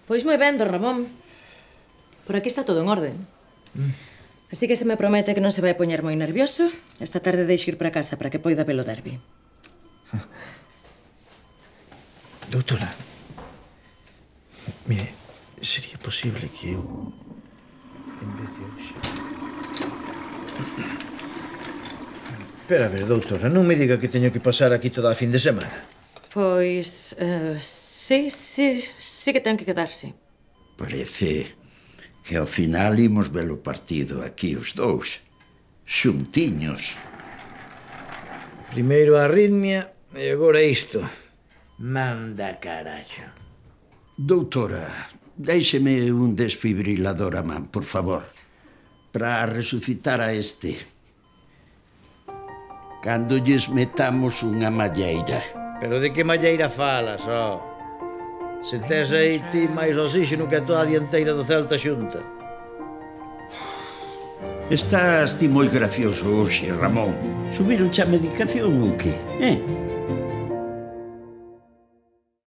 Pois moi ben, don Ramón. Por aquí está todo en orden. Así que se me promete que non se vai poñer moi nervioso, esta tarde deixo ir para casa para que poida ver o derbi. Doutora, mire, sería posible que eu, en vez de hoxe... Espera a ver, doutora, non me diga que teño que pasar aquí toda a fin de semana. Pois, sí que ten que quedarse. Parece que ao final imos ver o partido aquí os dous, xuntiños. Primeiro a arritmia e agora isto. Manda carallo. Doutora, déixeme un desfibrilador a man, por favor, para resucitar a este. Cando lles metamos unha malleira. Pero de que malleira falas, ó? Se tes aí ti máis oxígeno que toda a dianteira do Celta xunta. Estás ti moi gracioso hoxe, Ramón. Subironche a medicación ou que?